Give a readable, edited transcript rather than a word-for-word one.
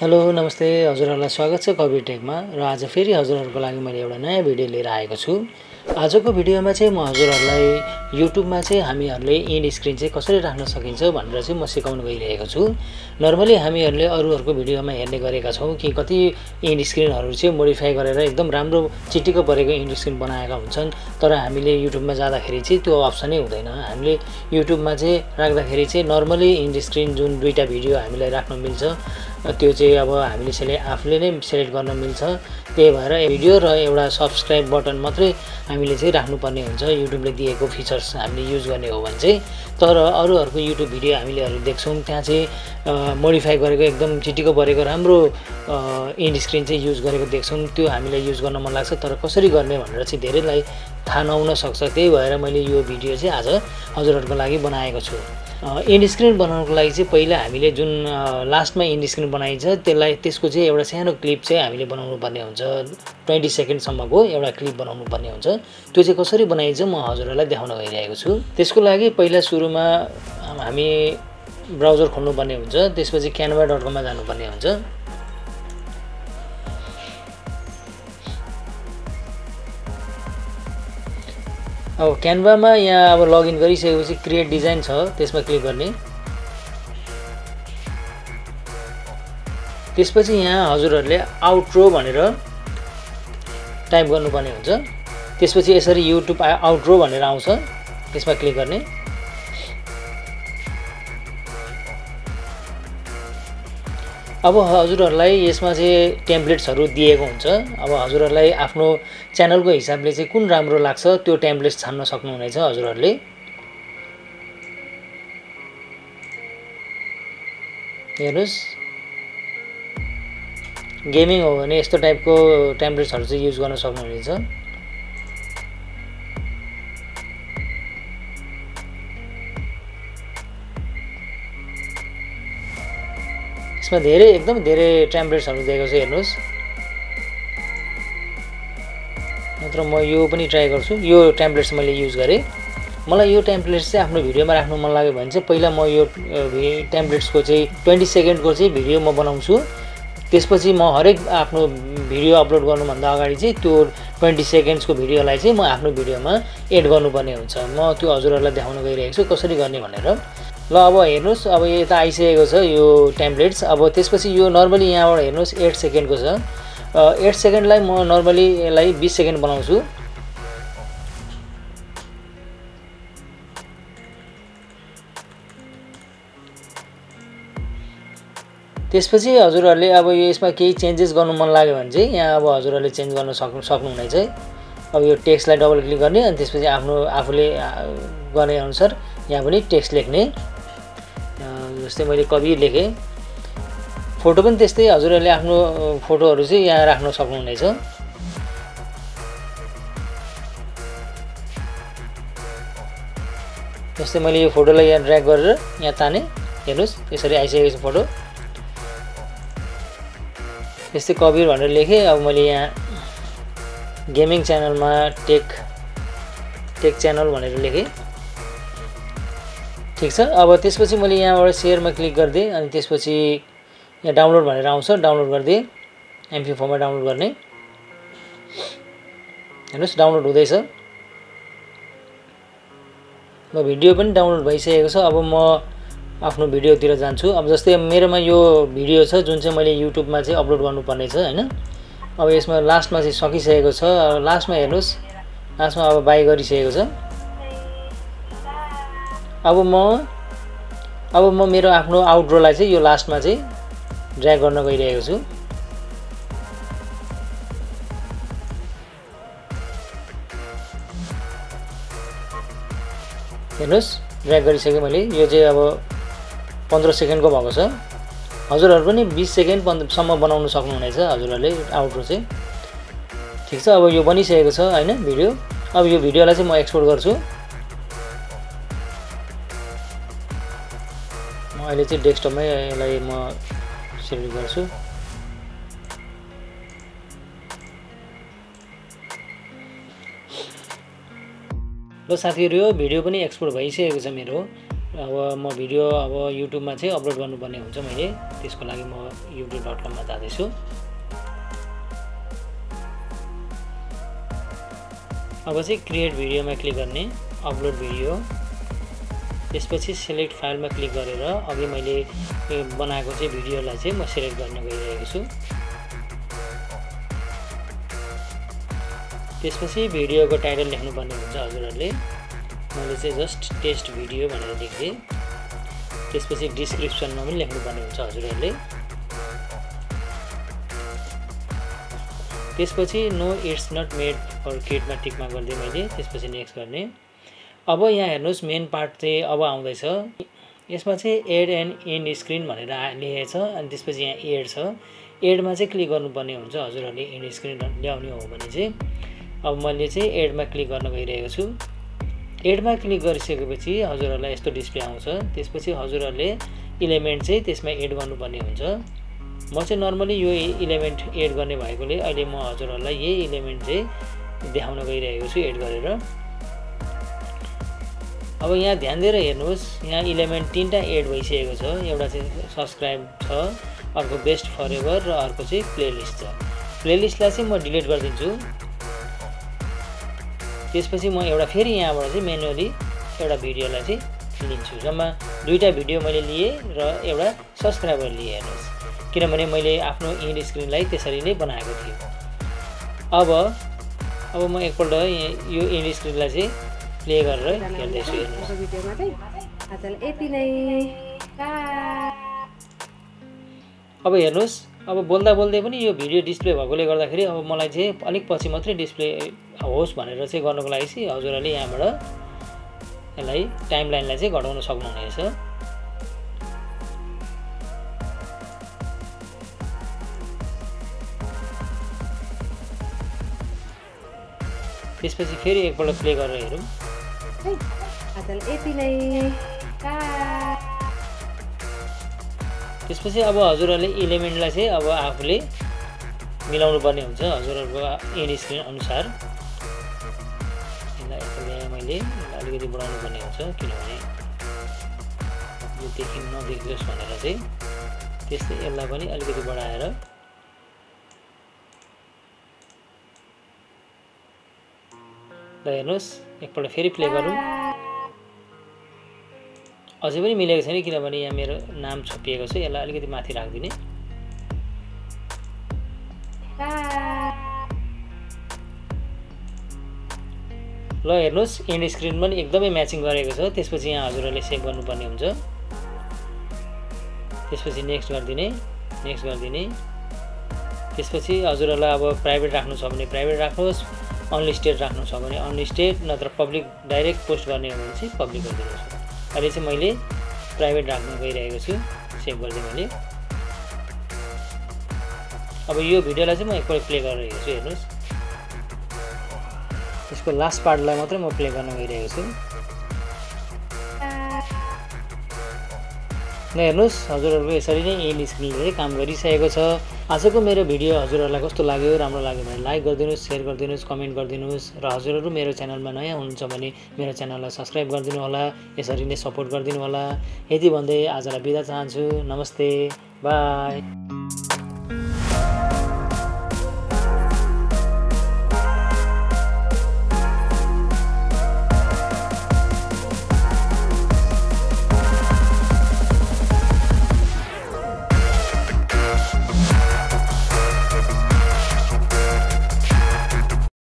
Hello नमस्ते हजुरहरुलाई स्वागत छ कवि टेकमा र आज फेरि हजुरहरुको लागि मैले एउटा नयाँ भिडियो लिएर आएको छु। आजको भिडियोमा चाहिँ म हजुरहरुलाई युट्युबमा चाहिँ हामीहरुले एन्ड स्क्रिन चाहिँ कसरी राख्न सकिन्छ भनेर चाहिँ म सिकाउन गइरहेको छु। नर्मली हामीहरुले अरूहरुको भिडियोमा हेर्ने गरेका छौं कि कति एन्ड स्क्रिनहरु चाहिँ मोडिफाई गरेर एकदम राम्रो चिटिक्क परेको एन्ड स्क्रिन बनाएका हुन्छन्। तर हामीले युट्युबमा जाँदाखेरि चाहिँ त्यो अप्सनै हुँदैन। हामीले युट्युबमा चाहिँ राख्दाखेरि चाहिँ नर्मली एन्ड स्क्रिन जुन दुईटा भिडियो हामीलाई राख्न मिल्छ त्यो चाहिँ अब हामीले आफूले नै सिलेक्ट गर्न मिल्छ। त्यही भएर भिडियो र एउटा सब्स्क्राइब बटन मात्रै हामीले चाहिँ राख्नुपर्ने हुन्छ युट्युबले दिएको फिचर्स हामीले युज गर्ने हो भने चाहिँ। तर अरूहरुको युट्युब भिडियो हामीले देख्छौं त्यहाँ चाहिँ मोडिफाई गरेको एकदम चिटिक्क परेको राम्रो एन्ड स्क्रिन चाहिँ युज गरेको देख्छौं। त्यो हामीलाई युज गर्न मन लाग्छ तर कसरी गर्ने भनेर चाहिँ धेरैलाई थाहा नहुन सक्छ। त्यही भएर मैले यो भिडियो चाहिँ आज हजुरहरुको लागि बनाएको छु। एन्ड स्क्रिन बनाउनको लागि चाहिँ पहिला हामीले जुन लास्टमा एन्ड स्क्रिन बनाइन्छ त्यसको चाहिँ एउटा सानो क्लिप चाहिँ हामीले बनाउनु पर्ने हुन्छ। 20 सेकेन्ड सम्मको एउटा क्लिप बनाउनु पर्ने हुन्छ। त्यो चाहिँ कसरी बनाइन्छ म हजुरहरुलाई देखाउन गइरहेको छु। त्यसको लागि पहिला सुरुमा हामी ब्राउजर खोल्नु पर्ने हुन्छ। त्यसपछि canva.com मा जानु पर्ने हुन्छ। अब क्यानभा मा यहाँ अब लगइन गरिसकेपछि क्रिएट डिजाइन छ त्यसमा क्लिक गर्ने। त्यसपछि यहाँ हजुरहरुले आउट्रो भनेर टाइप गर्नुपर्ने हुन्छ। त्यसपछि यसरी युट्युब आउट्रो भनेर आउँछ त्यसमा क्लिक गर्ने। अब हजुरहरुलाई यसमा चाहिँ टेम्प्लेट्सहरु दिएको हुन्छ। अब हजुरहरुलाई आफ्नो च्यानलको हिसाबले चाहिँ कुन राम्रो लाग्छ त्यो टेम्प्लेट्स छान्न सक्नुहुनेछ हजुरहरुले। हेर्नुस् गेमिङ हो भने यस्तो टाइपको टेम्प्लेट्सहरु चाहिँ युज गर्न सक्नुहुनेछ। यसमा एकदम धेरै टेम्प्लेट्सहरु दिएको छ हेर्नुस्। नत्र म यो पनि ट्राई गर्छु। यो टेम्प्लेट्स मैले युज गरे। मलाई यो टेम्प्लेट्स चाहिँ आफ्नो भिडियोमा राख्नु मन लाग्यो भने चाहिँ पहिला म यो टेम्प्लेट्सको चाहिँ 20 सेकेन्डको चाहिँ भिडियो म बनाउँछु। त्यसपछि म हरेक आफ्नो भिडियो अपलोड गर्नु भन्दा अगाडि चाहिँ त्यो 20 सेकेन्ड्सको भिडियोलाई चाहिँ म आफ्नो भिडियोमा एड गर्नुपर्ने हुन्छ। म त्यो हजुरहरुलाई देखाउन गइरहेको छु कसरी गर्ने भनेर। ल अब हेर्नुस् अब यता आइसकेको छ यो टेम्प्लेट्स। अब त्यसपछि यो नर्मली यहाँबाट हेर्नुस् 8 सेकेन्डको छ। 8 सेकेन्डलाई म नर्मली यसलाई 20 सेकेन्ड बनाउँछु। त्यसपछि हजुरहरुले अब यसमा केही चेन्जेस गर्नु मन लाग्यो भने चाहिँ यहाँ अब हजुरहरुले चेन्ज गर्न सक्नुहुनेछ। अब यो टेक्स्टलाई डबल क्लिक गर्ने अनि त्यसपछि आफूले गर्ने अनुसार यहाँ पनि टेक्स्ट लेख्ने। जस्तै मैले कवि लेखे। फोटो पनि त्यस्तै हजुरहरुले आफ्नो फोटोहरु चाहिँ यहाँ राख्न सक्नुहुनेछ। जस्तै मैले यो फोटोलाई यहाँ ड्र्याग गरेर यहाँ ताने। हेर्नुस् यसरी आइसकेको छ फोटो। यस्तै कबीर भनेर लेखे। अब मैले यहाँ गेमिङ च्यानलमा टेक च्यानल भनेर लेखे। ठीक छ। अब त्यसपछि मैले यहाँबाट शेयरमा क्लिक गर्दै अनि त्यसपछि यहाँ डाउनलोड भनेर आउँछ डाउनलोड गर्दै MP4 मा डाउनलोड गर्ने। हेर्नुस् डाउनलोड हुँदैछ। ल भिडियो पनि डाउनलोड भइसकेको छ। अब म आफ्नो भिडियोतिर जान्छु। अब जस्तै मेरोमा यो भिडियो छ जुन चाहिँ मैले युट्युबमा चाहिँ अपलोड गर्नुपर्ने छ हैन। अब यसमा लास्टमा चाहिँ सकिसकेको छ। लास्टमा हेर्नुस् लास्टमा अब बाइ गरिसकेको छ। अब म मेरो आफ्नो आउट्रोलाई चाहिँ यो लास्टमा चाहिँ ड्र्याग गर्न गइरहेको छु। हेर्नुस् ड्र्याग गरिसके मैले। यो चाहिँ अब 15 सेकेन्डको भएको छ। हजुरहरु पनि 20 सेकेन्ड सम्म बनाउन सक्नुहुनेछ हजुरहरुले आउट्रो चाहिँ। ठीक छ। अब यो बनिसकेको छ हैन भिडियो। अब यो भिडियोलाई चाहिँ म एक्सपोर्ट गर्छु। म अहिले चाहिँ डेस्कटपमै यसलाई म सेभ गर्छु। ल साथीहरु यो भिडियो पनि एक्सपोर्ट भइसकेको छ मेरो। अब म भिडियो अब युट्युबमा चाहिँ अपलोड गर्नुपर्ने हुन्छ मैले, त्यसको लागि म youtube.com मा जाँदैछु। अब चाहिँ क्रिएट भिडियोमा क्लिक गर्ने, अपलोड भिडियो, त्यसपछि सिलेक्ट फाइलमा क्लिक गरेर अघि मैले बनाएको चाहिँ भिडियोलाई चाहिँ म सिलेक्ट गर्न गइरहेको छु। त्यसपछि भिडियोको टाइटल लेख्नुपर्ने हुन्छ हजुरहरूले। मैले चाहिँ जस्ट टेस्ट भिडियो भनेर लेख्दिए। त्यसपछि डिस्क्रिप्सनमा पनि लेख्नुपर्ने हुन्छ हजुरहरूले। त्यसपछि no it's not made for किडमा टिकमा गर्दै मैले त्यसपछि नेक्स्ट गर्ने। अब यहाँ हेर्नुहोस् मेन पार्ट चाहिँ अब आउँदैछ। यसमा चाहिँ एड एन्ड एन्ड स्क्रिन भनेर लेखेको छ अनि त्यसपछि यहाँ एड छ। एडमा चाहिँ क्लिक गर्नुपर्ने हुन्छ हजुरहरूले एन्ड स्क्रिन ल्याउने हो भने चाहिँ। अब मैले चाहिँ एडमा क्लिक गर्न गइरहेको छु। एडमा क्लिक गरिसकेपछि हजुरहरूलाई यस्तो डिस्प्ले आउँछ। त्यसपछि हजुरहरूले इलिमेन्ट चाहिँ त्यसमा एड गर्नुपर्ने हुन्छ। म चाहिँ नर्मली यो इलिमेन्ट एड गर्ने भएकोले अहिले म हजुरहरूलाई यही इलिमेन्ट चाहिँ देखाउन गइरहेको छु एड गरेर। अब यहाँ ध्यान दिएर हेर्नुहोस्, यहाँ इलिमेन्ट 3टा एड भइसकेको छ। एउटा चाहिँ सब्सक्राइब छ, अर्को बेस्ट फरएभर र अर्को चाहिँ प्लेलिस्ट छ। प्लेलिस्टलाई चाहिँ म डिलिट गरिदिन्छु। त्यसपछि म एउटा फेरि यहाँबाट चाहिँ म्यानुअली एउटा भिडियोलाई चाहिँ लिन्छु। जम्मा 2टा भिडियो मैले लिए र एउटा सब्सक्राइबर लिए हेर्नुहोस्, किनभने मैले आफ्नो एन्ड स्क्रिनलाई त्यसरी नै बनाएको थिएँ। अब म एकपल्ट यो एन्ड स्क्रिनलाई चाहिँ प्ले गरेर हेर्दैछु। अब हेर्नुहोस्, अब बोल्दा बोल्दै पनि यो भिडियो डिस्प्ले भएकोले गर्दाखेरि अब मलाई चाहिँ अलिक पछि मात्रै डिस्प्ले होस् भनेर चाहिँ गर्नको लागि चाहिँ हजुरहरूले यहाँबाट यसलाई टाइमलाइनलाई चाहिँ घटाउन सक्नुहुनेछ। त्यसपछि फेरि एकपल्ट प्ले गरेर हेरौँ। त्यसपछि अब हजुरहरूले इलिमेन्टलाई चाहिँ अब आफूले मिलाउनु पर्ने हुन्छ हजुरहरूको एन्ड स्क्रिन अनुसार। यसलाई मैले अलिकति बढाउनु पर्ने हुन्छ, किनभने यो नदेखियोस् भनेर चाहिँ। त्यस्तै यसलाई पनि अलिकति बढाएर ल हेर्नुहोस्, एकपल्ट फेरि प्ले गरौँ। अझै पनि मिलेको छैन किनभने यहाँ मेरो नाम छपिएको छ। यसलाई अलिकति माथि राखिदिने। ल हेर्नुहोस्, एन्ड स्क्रिन पनि एकदमै म्याचिङ गरेको छ। त्यसपछि यहाँ हजुरहरूले सेभ गर्नुपर्ने हुन्छ। त्यसपछि नेक्स्ट गरिदिने, नेक्स्ट गरिदिने। त्यसपछि हजुरहरूलाई अब प्राइभेट राख्नु छ भने प्राइभेट राख्नुहोस्, अनलिस्टेड राख्नु छ भने अनलिस्टेड, नत्र पब्लिक डाइरेक्ट पोस्ट गर्ने हो भने चाहिँ पब्लिक गरिदिनुहोस्। अहिले चाहिँ मैले प्राइभेट राख्न गइरहेको छु। सेभ गरिदिएँ मैले। अब यो भिडियोलाई चाहिँ म एकपल्ट प्ले गरेर हेर्छु। हेर्नुहोस्, यसको लास्ट पार्टलाई मात्रै म प्ले गर्न गइरहेको छु। ल हेर्नुहोस्, हजुरहरूको यसरी नै एन्ड स्क्रिनले काम गरिसकेको छ। आजको मेरो भिडियो हजुरहरूलाई कस्तो लाग्यो, राम्रो लाग्यो भने लाइक गरिदिनुहोस्, सेयर गरिदिनुहोस्, कमेन्ट गरिदिनुहोस् र हजुरहरू मेरो च्यानलमा नयाँ हुनुहुन्छ भने मेरो च्यानललाई सब्सक्राइब गरिदिनु होला। यसरी नै सपोर्ट गरिदिनु होला। यति भन्दै आजलाई बिदा चाहन्छु। नमस्ते, बाई।